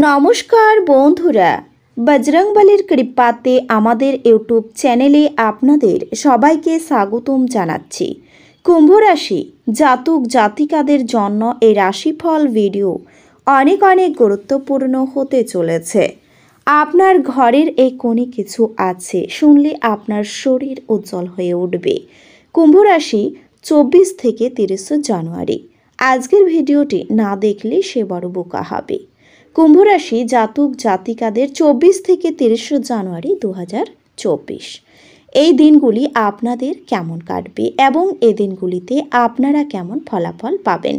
নমস্কার বন্ধুরা, বজরংবলীর কৃপাতে আমাদের ইউটিউব চ্যানেলে আপনাদের সবাইকে স্বাগতম জানাচ্ছি। কুম্ভ রাশি জাতক জাতিকাদের জন্য এই রাশিফল ভিডিও অনেক গুরুত্বপূর্ণ হতে চলেছে। আপনার ঘরের এই কোণে কিছু আছে, শুনলে আপনার শরীর উজ্জ্বল হয়ে উঠবে। কুম্ভ রাশি 24 থেকে 30 জানুয়ারি। আজকের ভিডিওটি না দেখলে সে বড় বোকা হবে। কুম্ভ রাশি জাতক জাতিকাদের 24 থেকে 30 জানুয়ারি 2024 এই দিনগুলি আপনাদের কেমন কাটবে এবং এই দিনগুলিতে আপনারা কেমন ফলাফল পাবেন।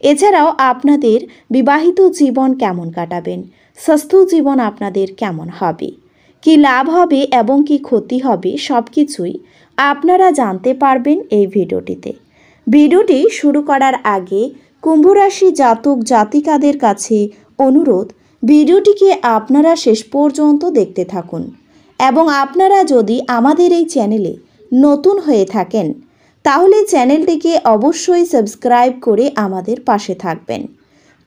এছাড়াও আপনাদের বিবাহিত জীবন কেমন কাটাবেন, স্বাস্থ্য জীবন আপনাদের কেমন হবে, কি লাভ হবে এবং কি ক্ষতি হবে, সব কিছুই আপনারা জানতে পারবেন এই ভিডিওটিতে। ভিডিওটি শুরু করার আগে কুম্ভ রাশি জাতক জাতিকাদের কাছে অনুরোধ, ভিডিওটিকে আপনারা শেষ পর্যন্ত দেখতে থাকুন এবং আপনারা যদি আমাদের এই চ্যানেলে নতুন হয়ে থাকেন তাহলে চ্যানেলটিকে অবশ্যই সাবস্ক্রাইব করে আমাদের পাশে থাকবেন,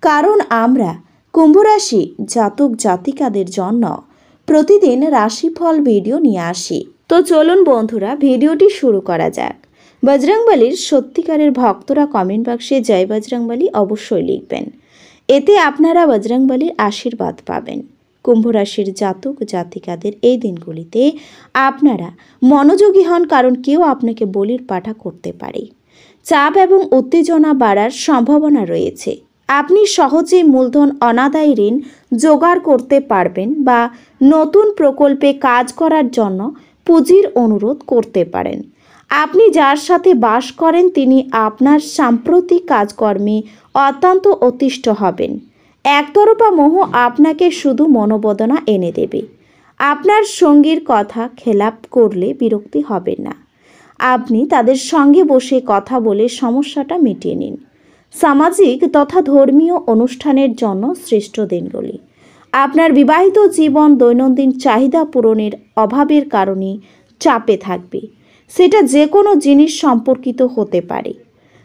কারণ আমরা কুম্ভ রাশি জাতক জাতিকাদের জন্য প্রতিদিন রাশিফল ভিডিও নিয়ে আসি। তো চলুন বন্ধুরা, ভিডিওটি শুরু করা যাক। বজরংবলীর সত্যিকারের ভক্তরা কমেন্ট বাক্সে জয় বজরংবলী অবশ্যই লিখবেন, এতে আপনারা বজরংবলীর আশীর্বাদ পাবেন। কুম্ভ রাশির জাতক জাতিকাদের এই দিনগুলিতে আপনারা মনোযোগী হন, কারণ কেউ আপনাকে বলির পাঠা করতে পারে। চাপ এবং উত্তেজনা বাড়ার সম্ভাবনা রয়েছে। আপনি সহজে মূলধন অনাদায়ী ঋণ জোগাড় করতে পারবেন বা নতুন প্রকল্পে কাজ করার জন্য পুঁজির অনুরোধ করতে পারেন। আপনি যার সাথে বাস করেন তিনি আপনার সাম্প্রতিক কাজকর্মে অত্যন্ত অতিষ্ঠ হবেন। একতরফা মোহ আপনাকে শুধু মনোবেদনা এনে দেবে। আপনার সঙ্গীর কথা খেলাপ করলে বিরক্তি হবেন না। আপনি তাদের সঙ্গে বসে কথা বলে সমস্যাটা মিটিয়ে নিন। সামাজিক তথা ধর্মীয় অনুষ্ঠানের জন্য শ্রেষ্ঠ দিনগুলি। আপনার বিবাহিত জীবন দৈনন্দিন চাহিদা পূরণের অভাবের কারণে চাপে থাকবে। সেটা যে কোনো জিনিস সম্পর্কিত হতে পারে,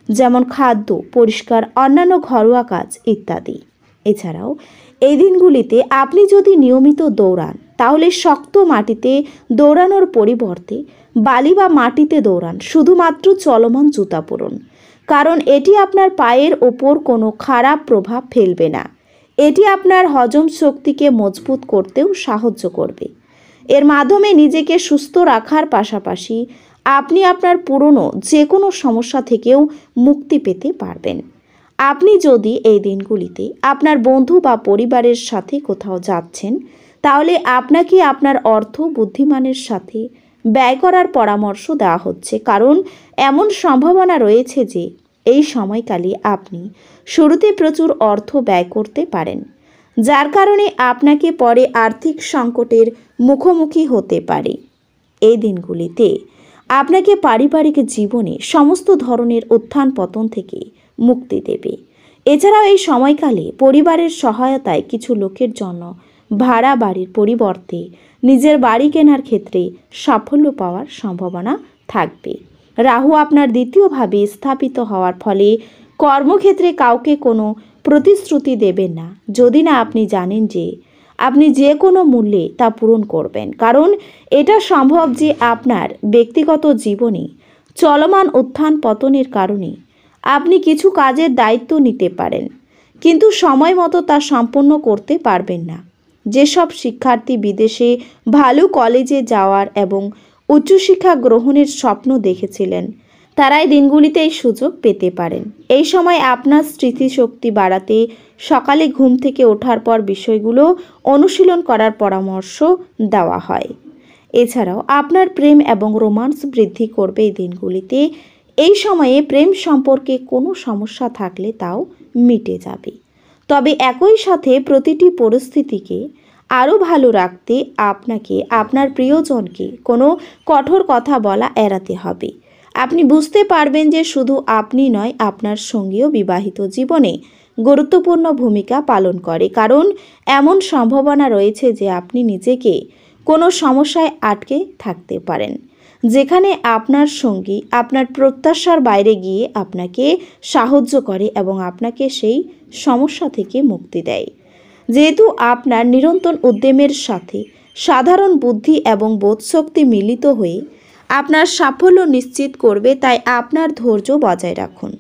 যেমন খাদ্য, পরিষ্কার, অন্যান্য ঘরোয়া কাজ ইত্যাদি। এছাড়াও এই দিনগুলিতে আপনি যদি নিয়মিত দৌড়ান তাহলে শক্ত মাটিতে দৌড়ানোর পরিবর্তে বালি বা মাটিতে দৌড়ান। শুধুমাত্র চলমান জুতা পরুন, কারণ এটি আপনার পায়ের ওপর কোনো খারাপ প্রভাব ফেলবে না। এটি আপনার হজম শক্তিকে মজবুত করতেও সাহায্য করবে। এর মাধ্যমে নিজেকে সুস্থ রাখার পাশাপাশি আপনি আপনার পুরনো যে কোনো সমস্যা থেকেও মুক্তি পেতে পারবেন। আপনি যদি এই দিনগুলিতে আপনার বন্ধু বা পরিবারের সাথে কোথাও যাচ্ছেন তাহলে আপনাকে আপনার অর্থ বুদ্ধিমানের সাথে ব্যয় করার পরামর্শ দেওয়া হচ্ছে, কারণ এমন সম্ভাবনা রয়েছে যে এই সময়কালে আপনি শুরুতে প্রচুর অর্থ ব্যয় করতে পারেন, যার কারণে আপনাকে পরে আর্থিক সংকটের মুখোমুখি হতে পারে। এই দিনগুলিতে আপনাকে পারিবারিক জীবনে সমস্ত ধরনের উত্থান পতন থেকে মুক্তি দেবে। এছাড়াও এই সময়কালে পরিবারের সহায়তায় কিছু লোকের জন্য ভাড়া বাড়ির পরিবর্তে নিজের বাড়ি কেনার ক্ষেত্রে সাফল্য পাওয়ার সম্ভাবনা থাকবে। রাহু আপনার দ্বিতীয়ভাবে স্থাপিত হওয়ার ফলে কর্মক্ষেত্রে কাউকে কোনো প্রতিশ্রুতি দেবেন না যদি না আপনি জানেন যে আপনি যে কোনো মূল্যে তা পূরণ করবেন, কারণ এটা সম্ভব যে আপনার ব্যক্তিগত জীবনে চলমান উত্থান পতনের কারণে আপনি কিছু কাজের দায়িত্ব নিতে পারেন, কিন্তু সময় মতো তা সম্পন্ন করতে পারবেন না। যেসব শিক্ষার্থী বিদেশে ভালো কলেজে যাওয়ার এবং উচ্চশিক্ষা গ্রহণের স্বপ্ন দেখেছিলেন তারা এই দিনগুলিতে এই সুযোগ পেতে পারেন। এই সময় আপনার স্মৃতিশক্তি বাড়াতে সকালে ঘুম থেকে ওঠার পর বিষয়গুলো অনুশীলন করার পরামর্শ দেওয়া হয়। এছাড়াও আপনার প্রেম এবং রোমান্স বৃদ্ধি করবে এই দিনগুলিতে। এই সময়ে প্রেম সম্পর্কে কোনো সমস্যা থাকলে তাও মিটে যাবে। তবে একই সাথে প্রতিটি পরিস্থিতিকে আরও ভালো রাখতে আপনাকে আপনার প্রিয়জনকে কোনো কঠোর কথা বলা এড়াতে হবে। আপনি বুঝতে পারবেন যে শুধু আপনি নয়, আপনার সঙ্গীও বিবাহিত জীবনে গুরুত্বপূর্ণ ভূমিকা পালন করে, কারণ এমন সম্ভাবনা রয়েছে যে আপনি নিজেকে কোনো সমস্যায় আটকে থাকতে পারেন, যেখানে আপনার সঙ্গী আপনার প্রত্যাশার বাইরে গিয়ে আপনাকে সাহায্য করে এবং আপনাকে সেই সমস্যা থেকে মুক্তি দেয়। যেহেতু আপনার নিরন্তর উদ্যমের সাথে সাধারণ বুদ্ধি এবং বোধশক্তি মিলিত হয়ে আপনার সাফল্য নিশ্চিত করবে, তাই আপনার ধৈর্য বজায় রাখুন।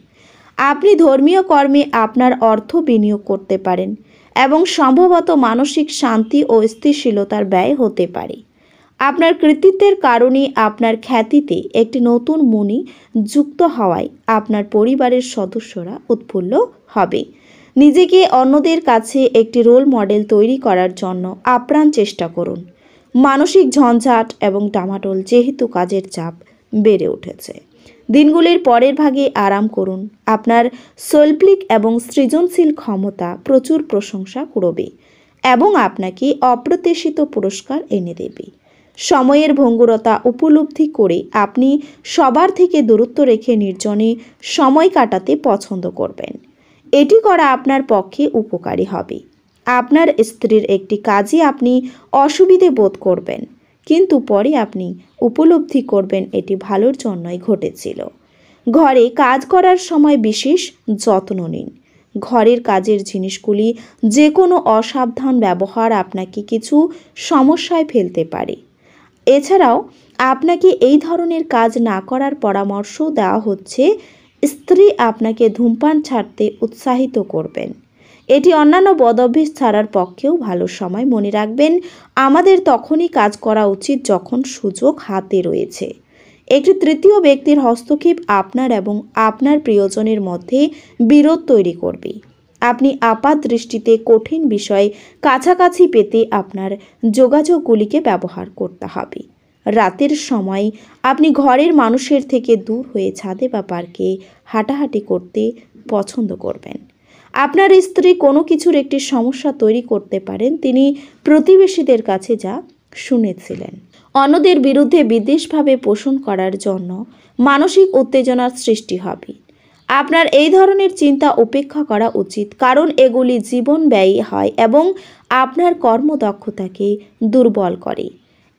আপনি ধর্মীয় কর্মে আপনার অর্থ বিনিয়োগ করতে পারেন এবং সম্ভবত মানসিক শান্তি ও স্থিতিশীলতার ব্যয় হতে পারে। আপনার কৃতিত্বের কারণে আপনার খ্যাতিতে একটি নতুন মণি যুক্ত হওয়ায় আপনার পরিবারের সদস্যরা উৎফুল্ল হবে। নিজেকে অন্যদের কাছে একটি রোল মডেল তৈরি করার জন্য আপ্রাণ চেষ্টা করুন। মানসিক ঝঞ্ঝাট এবং ডামাডোল যেহেতু কাজের চাপ বেড়ে উঠেছে, দিনগুলির পরের ভাগে আরাম করুন। আপনার শৈল্পিক এবং সৃজনশীল ক্ষমতা প্রচুর প্রশংসা করবে এবং আপনাকে অপ্রত্যাশিত পুরস্কার এনে দেবে। সময়ের ভঙ্গুরতা উপলব্ধি করে আপনি সবার থেকে দূরত্ব রেখে নির্জনে সময় কাটাতে পছন্দ করবেন। এটি করা আপনার পক্ষে উপকারী হবে। আপনার স্ত্রীর একটি কাজে আপনি অসুবিধে বোধ করবেন, কিন্তু পরে আপনি উপলব্ধি করবেন এটি ভালোর জন্যই ঘটেছিল। ঘরে কাজ করার সময় বিশেষ যত্ন নিন। ঘরের কাজের জিনিসগুলি যে কোনো অসাবধান ব্যবহার আপনাকে কিছু সমস্যায় ফেলতে পারে। এছাড়াও আপনাকে এই ধরনের কাজ না করার পরামর্শ দেওয়া হচ্ছে। স্ত্রী আপনাকে ধূমপান ছাড়তে উৎসাহিত করবেন। এটি অন্যান্য বদঅভ্যাস ছাড়ার পক্ষেও ভালো সময়। মনে রাখবেন, আমাদের তখনই কাজ করা উচিত যখন সুযোগ হাতে রয়েছে। একটি তৃতীয় ব্যক্তির হস্তক্ষেপ আপনার এবং আপনার প্রিয়জনের মধ্যে বিরোধ তৈরি করবে। আপনি আপাত দৃষ্টিতে কঠিন বিষয় কাছাকাছি পেতে আপনার যোগাযোগগুলিকে ব্যবহার করতে হবে। রাতের সময় আপনি ঘরের মানুষের থেকে দূর হয়ে ছাদে বা পার্কে হাঁটাহাঁটি করতে পছন্দ করবেন। আপনার স্ত্রী কোনো কিছুর একটি সমস্যা তৈরি করতে পারেন। তিনি প্রতিবেশীদের কাছে যা শুনেছিলেন, অন্যদের বিরুদ্ধে বিদ্বেষভাবে পোষণ করার জন্য মানসিক উত্তেজনার সৃষ্টি হবে। আপনার এই ধরনের চিন্তা উপেক্ষা করা উচিত, কারণ এগুলি জীবন ব্যয়ী হয় এবং আপনার কর্মদক্ষতাকে দুর্বল করে।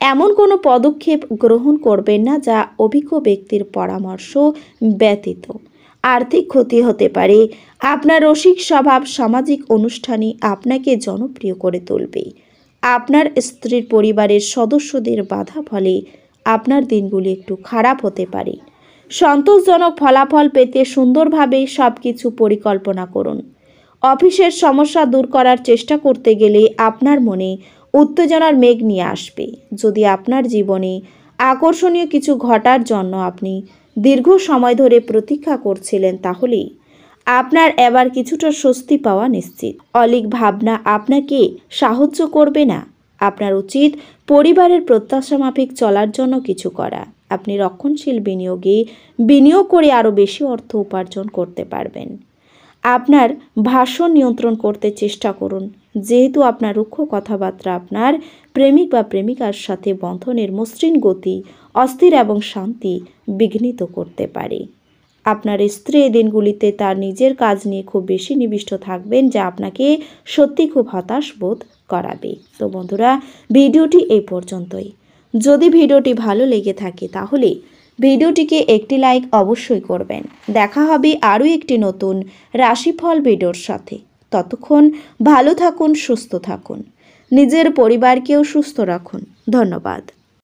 এমন কোনো পদক্ষেপ গ্রহণ করবেন না যা অভিজ্ঞ ব্যক্তির পরামর্শ ব্যতীত। আর্থিক ক্ষতি হতে পারে। আপনার রসিক স্বভাব সামাজিক অনুষ্ঠানে আপনাকে জনপ্রিয় করে তুলবে। আপনার স্ত্রীর পরিবারের সদস্যদের বাধা ফলে আপনার দিনগুলি একটু খারাপ হতে পারে। সন্তোষজনক ফলাফল পেতে সুন্দরভাবে সব কিছু পরিকল্পনা করুন। অফিসের সমস্যা দূর করার চেষ্টা করতে গেলে আপনার মনে উত্তেজনার মেঘ নিয়ে আসবে। যদি আপনার জীবনে আকর্ষণীয় কিছু ঘটার জন্য আপনি দীর্ঘ সময় ধরে প্রতীক্ষা করছিলেন, তাহলে আপনার এবার কিছুটা স্বস্তি পাওয়া নিশ্চিত। অলীক ভাবনা আপনাকে সাহায্য করবে না। আপনার উচিত পরিবারের প্রত্যাশা মাফিক চলার জন্য কিছু করা। আপনি রক্ষণশীল বিনিয়োগে বিনিয়োগ করে আরও বেশি অর্থ উপার্জন করতে পারবেন। আপনার ভাষণ নিয়ন্ত্রণ করতে চেষ্টা করুন, যেহেতু আপনার রুক্ষ কথাবার্তা আপনার প্রেমিক বা প্রেমিকার সাথে বন্ধনের মসৃণ গতি অস্থির এবং শান্তি বিঘ্নিত করতে পারে। আপনার স্ত্রী এই দিনগুলিতে তার নিজের কাজ নিয়ে খুব বেশি নিবিষ্ট থাকবেন, যা আপনাকে সত্যি খুব হতাশ বোধ করাবে। তো বন্ধুরা, ভিডিওটি এই পর্যন্তই। যদি ভিডিওটি ভালো লেগে থাকে তাহলে ভিডিওটিকে একটি লাইক অবশ্যই করবেন। দেখা হবে আরও একটি নতুন রাশিফল ভিডিওর সাথে। ততক্ষণ ভালো থাকুন, সুস্থ থাকুন, নিজের পরিবারকেও সুস্থ রাখুন। ধন্যবাদ।